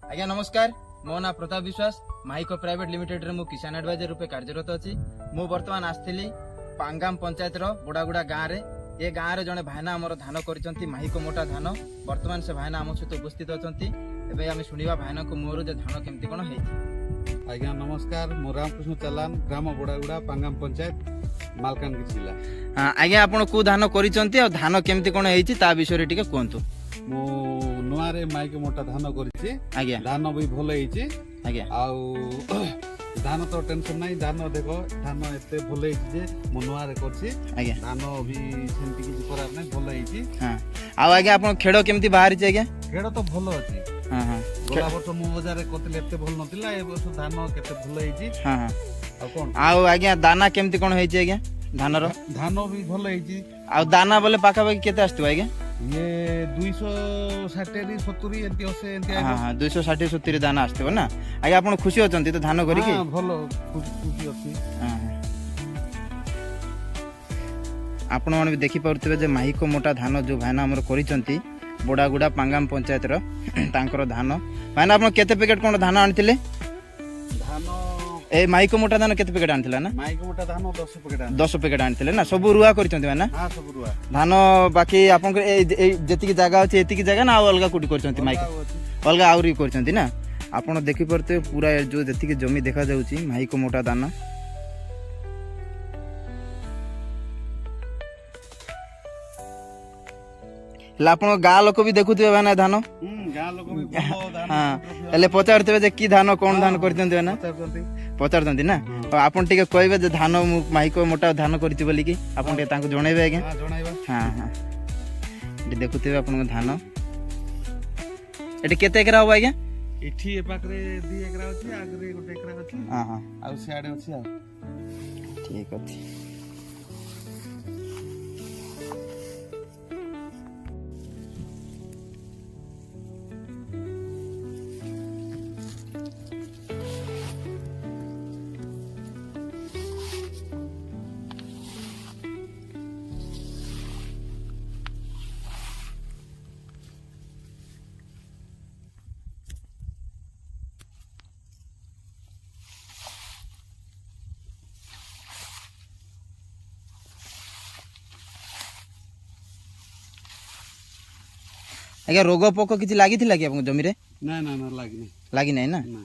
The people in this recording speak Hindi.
आज्ञा नमस्कार। मो ना प्रताप विश्वास माइको प्राइवेट लिमिटेड रे मु किसान एडवाइजर रूपे कार्यरत अछि। मु वर्तमान आस्थिली पांगाम पंचायत रो बुड़ागुड़ा गाँव रे। ये गाँव रे जने भाईना हमर धान करिसंती माइको मोटा धान। वर्तमान से भाईना हम सहित उपस्थित अछंती। एबे आमे सुनिबा भाईना को मोर जे धान केमती कोन हेछि। आज्ञा नमस्कार। मो रामकृष्ण चलान ग्राम बुड़ागुड़ा पांगाम पंचायत मालकानगिरी जिला। आज्ञा आपण को धान करिसंती और धान केमती कोन हेछि ता विषय रे टिके कोंतु। मो नुआरे माइके मोटा धान करिछि। आज्ञा धान भी भल हेछि। आज्ञा आउ धान तो टेंशन नाही। धान देखो धान एते भल हेछि जे मो नुआरे करछि। आज्ञा धान भी सेमति किछि खराब नाही, भल हेछि। हां आ आज्ञा आपण खेड़ केमती बाहरी छै आज्ञा? खेड़ तो भल अछि। हां हां गला वर्ष मो बजार रे करथिले एते भल नथिला। ए वर्ष धान केते भल हेछि। हां हां आ कोन आ आज्ञा दाना केमती कोन हेछि आज्ञा धान रो? धान भी भल हेछि। आ दाना बोले पाखा पाखी केते आस्तु आज्ञा? ये 260 70 एंती असे एंती। हाँ हाँ 260 70 दाना आसथिबो ना आज्ञा। आपण खुशी अछंती तो धान करिके? हां भलो खुशी अछि। हां आपण माने भी देखि पारुतबे जे माहिको मोटा धान जो भाईना हमर करिसंती बोडागुडा पांगाम पंचायत रो तांकर धान। भाईना आपण केते पैकेट कोन धान आनथिले? धान ए माहिको मोटा धान केते पैकेट आनथिला ना? माइक मोटा धान 10 पैकेट 10 पैकेट आनथिले ना। सब रुआ करिसंती भाईना? हां सब रुआ धान बाकी आपण जेतिकी जगह अछि एतिकी जगह ना अलगा कुटी करचंती माइक अलगा आउरी करचंती ना। आपण देखि परते पूरा जो जेतिकी जमी देखा जाउची माइको मोटा दाना। आपण गाँ लोक भी देखुथिबे भाईना धान? गाँ लोक भी भलो धान। हां एले पचारथिबे जे की धान कोन धान करचंती भाईना? पचारचंती ना। तो आपण टिके कहबे जे धान माइको मोटा धान करछि बोली कि आपण टिके तांको जणैबे आज्ञा? हां जणाइबा। हां हां एटी देखुथिबे आपण धान। एटी केते एकरा हो आज्ञा? एठी ए पाकरे 2 एकरा अछि, आगरे 1 एकरा अछि। हां हां आ सियाडे अछि। आ ठीक अछि। आज्ञा रोग पोक किछि लागि थिला कि आपन जमी रे? ना ना ना लागिनी। लागि नै ना? ना